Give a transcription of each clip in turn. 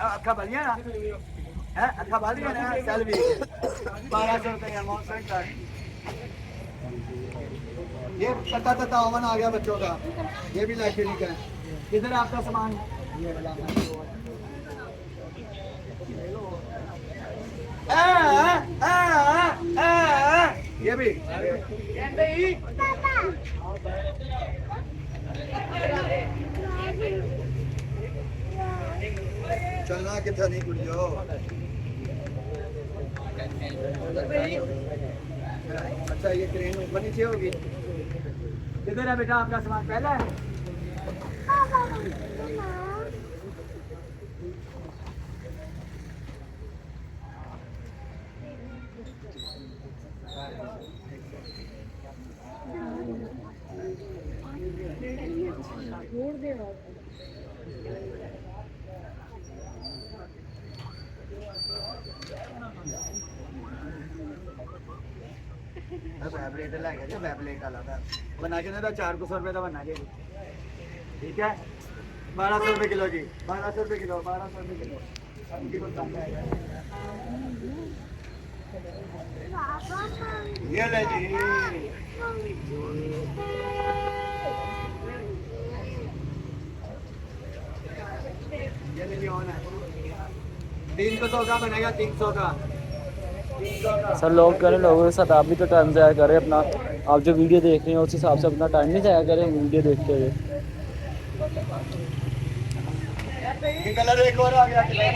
अखा बलिया ना है, अखा बलिया ना सेल्फी 1200 रुपए का मौसम का। ये तता तता ओवन आ गया बच्चों का, ये भी इलेक्ट्रिक है। किधर है आपका सामान? ये वाला ये भी चलना कितना नहीं कुड़ियो। अच्छा ये क्रेन ऊपर नीचे होगी। किधर है बेटा आपका सामान? पहला है वैबलेटर लगे जो वैबलेट वाला था बना के ना 400 रुपए का बना के। ठीक है 1200 रुपए किलो जी, 1200 रुपए किलो, 1200 रुपए किलो। ये ले जी ये ले जी ऑन है। 300 का बनेगा, 300 का। सर लोग करें, लोगों के साथ आप भी तो टाइम ज़ाया करें अपना। आप जो वीडियो देख रहे हैं उस हिसाब से अपना टाइम नहीं ज़ाया करें वीडियो देखते हुए। कलर एक और आ गया, अगला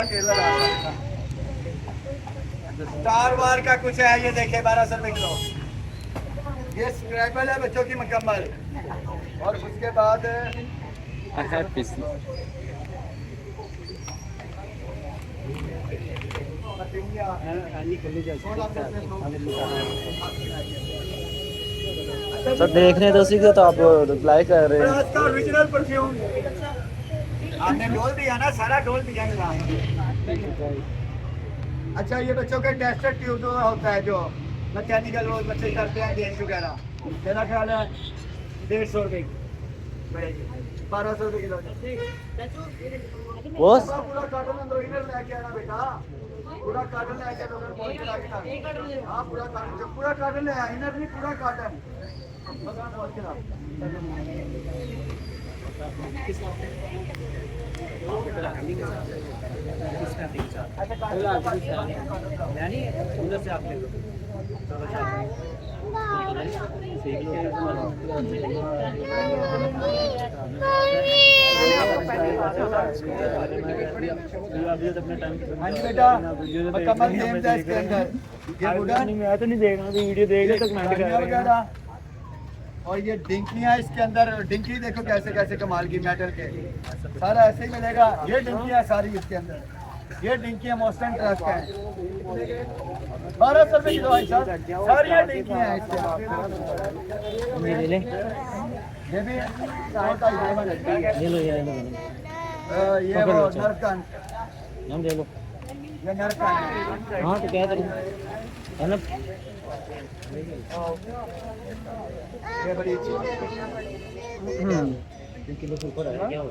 टेलर आ गया। स्टार वार का कुछ है, ये देखिए 1200 रुपए किलो। ये स्क्रैपल है बच्चों की मुकम्मल। और उसके बाद सर देख रहे हैं तो उसी को तो आप रिप्लाई कर रहे हैं। ओरिजिनल परफ्यूम आपने डोल दिया ना, सारा डोल दिया। अच्छा ये बच्चों के टेस्टर ट्यूब जो होता है, जो मैकेनिकल वो बच्चे करते हैं गेंद वगैरह, मेरा ख्याल है 150 रुपए 1200 रुपए किलो। बॉस पूरा कार्टन अंदर लेके आना बेटा, पूरा कार्टन लेके आना। हाँ पूरा कार्टन ले आया, इनर नहीं पूरा कार्टन। बेटा मुकम्मल गेम था इसके अंदर। ये बुढ़ा मैं तो नहीं देख रहा, वीडियो देख रहे तो कमेंट कर रहे हैं। और ये डिंकियाँ इसके अंदर, डिंकी देखो कैसे कैसे कमाल की मेटल के, सारा ऐसे ही मिलेगा। ये डिंकियाँ सारी इसके अंदर, ये डिंकियाँ मोस्टन ट्रस्ट है। 1200 रुपए किलो भाई साहब, सारी डिंकियाँ हैं इसके अंदर। ये भी ले लो यार, ये वो नर्व का हम ले लो। ये नर्व का हाँ तो क्या करूँ है ना। ये बड़ी चीज किलो से ऊपर है क्या हो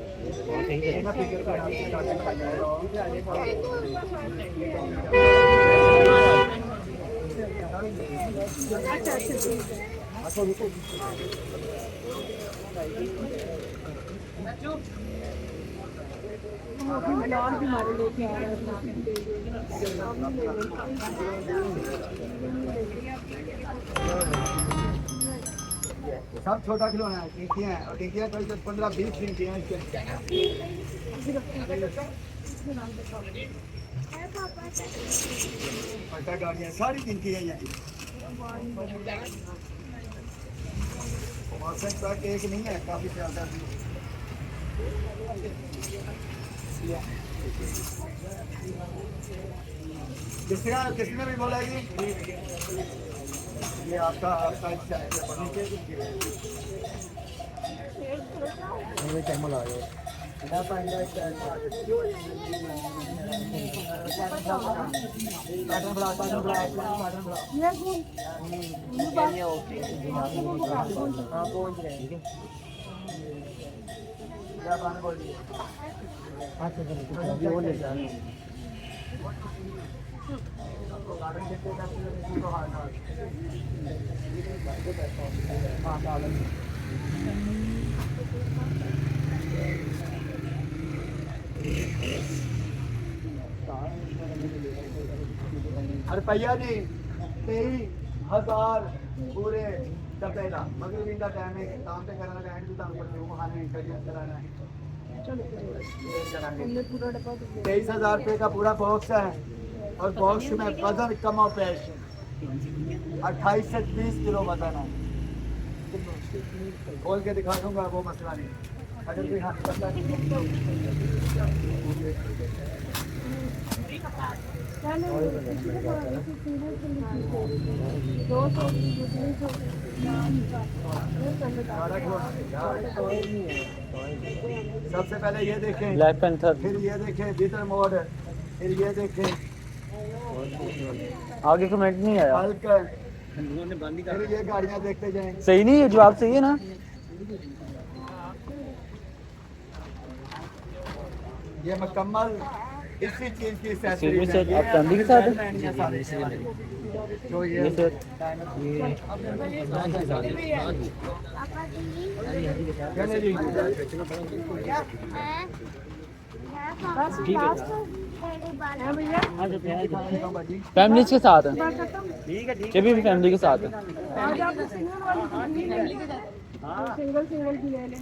सब छोटा खिलौना है। टिंकियाँ हैं, और टिंकियाँ कोई 15-20 टिंकियाँ हैं इसके। पट्टा गाड़ियाँ सारी टिंकियाँ हैं। मौसम ट्रक एक नहीं है, काफी चलता है। किसने भी बोला कि ये आपका कैमल आ गया। रुपया नहीं 23,000 पूरे डब्बे का मगर इनका टाइम है काम पे करना है एंड भी काम करते हो खाने इंटरव्यू कराना है 23,000 रुपये का पूरा बॉक्स है और बॉक्स में वजन कम और पेश 28 से 30 किलो वजन है खोल के दिखा दूंगा वो मसला नहीं अगर कोई हाथ पता सबसे पहले ये देखें ब्लैक पैंथर, फिर ये देखें बिटर मोड फिर ये देखें आगे कमेंट नहीं आया। हल्क फिर ये गाड़ियां देखते जाएं सही नहीं है, जवाब सही है ना? ये मुकम्मल इसी चीज की सिल्वर सेट आप फैमिली के साथ हैं? जो ये सर चले जी फैमिली के साथ हैं, ये भी फैमिली के साथ हैं। सिंगल सिंगल की ले लें।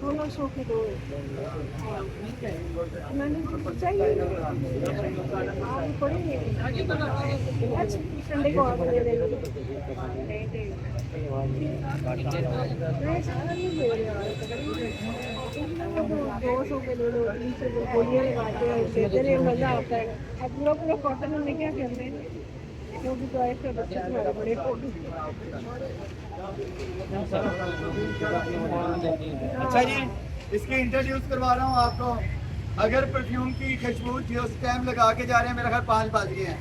दोनों सौ के दो मैंने चाहिए संडे को ऑर्डर दे देंगे। दो सौ के ले लो 300 के गोलियां लगाते हैं देते हैं मजा आता है। अब लोग कॉटन में क्या करते हैं क्योंकि तो ऐसे बच्चे हमारे बड़े अच्छा जी इसकी इंट्रोड्यूस करवा रहा हूँ आपको। अगर परफ्यूम की खुशबू जो उस टाइम लगा के जा रहे हैं मेरा ख्याल 5 बज गए हैं,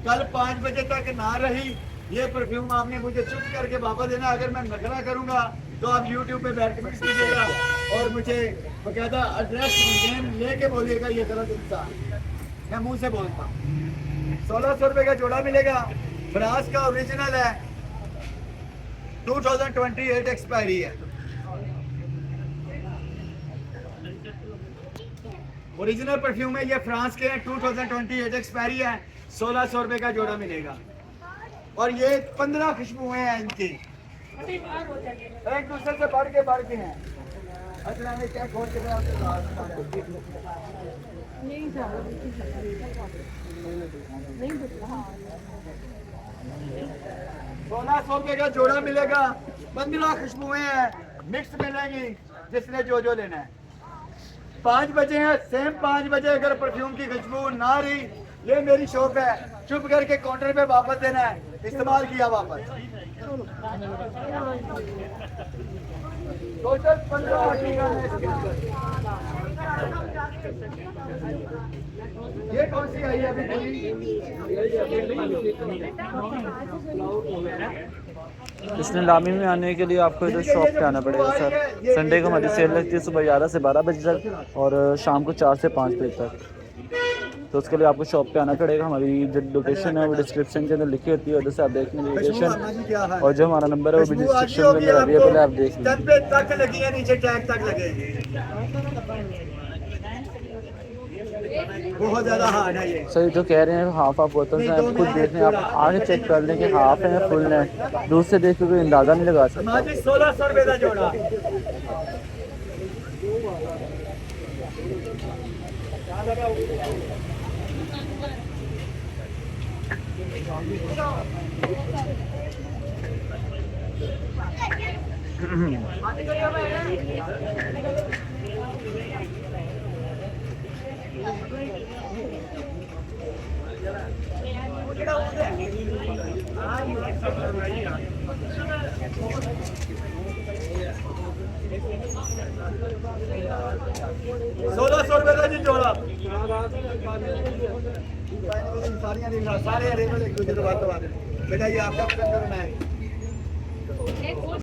कल 5 बजे तक ना रही ये परफ्यूम आपने मुझे चुप करके वापस देना। अगर मैं नखरा करूंगा तो आप YouTube पे बैठ के मिक्स कीजिएगा और मुझे बकायदा एड्रेस नेम लेके बोलिएगा ये गलत इंसान, मैं मुंह से बोलता हूँ। 1600 रुपये का जोड़ा मिलेगा, फ्रांस का ओरिजिनल है, 2028 एक्सपायरी है। ओरिजिनल परफ्यूम है ये, फ्रांस के हैं, 2028 एक्सपायरी है। 1600 रुपये का जोड़ा मिलेगा और ये 15 खुशबुएं हैं इनकी, एक दूसरे से बढ़ के हैं। अच्छा मैं क्या खोल के नहीं नहीं 1600 रुपये का जोड़ा मिलेगा, 15 खुशबुएं हैं, मिक्स मिलेंगी जिसने जो लेना है। 5 बजे हैं, सेम 5 बजे अगर परफ्यूम की खुशबू ना रही, ये मेरी शॉप है, चुप करके काउंटर पे वापस देना है, इस्तेमाल किया वापस। टोटल 15 आर्टिकल है इसके अंदर। ये कौन सी आई है अभी? इस नीलामी में आने के लिए आपको इधर शॉप पे आना पड़ेगा सर। संडे को हमारी सेल लगती है सुबह 11 से 12 बजे तक और शाम को 4 से 5 बजे तक। तो उसके लिए आपको शॉप पे आना पड़ेगा। हमारी जो लोकेशन है वो डिस्क्रिप्शन के अंदर लिखी होती है, उधर से आप देख लें लोकेशन, और जो हमारा नंबर है वो भी डिस्क्रिप्शन के अंदर अवेलेबल है, आप देख लें। तक लगी है, नीचे टैग तक लगे, बहुत ज्यादा हार्ड है ये। सर जो कह रहे हैं हाफ ऑफ बोतल हैं, आप खुद देख लें, आप आगे चेक कर लें कि हाफ है या फुल है, दूर से देख के कोई अंदाज़ा नहीं लगा सकता। 1600 रुपये का जोड़ा। ₹1600 ਦਾ ਜੀ ਜੋੜਾ ਸਾਰੀਆਂ ਦੀ ਸਾਰੇ ਅਰੇਂਜ ਇੱਕ ਦੂਜੇ ਤੋਂ ਵੱਧ ਬੇਟਾ ਜੀ ਆਪका पसंद करना है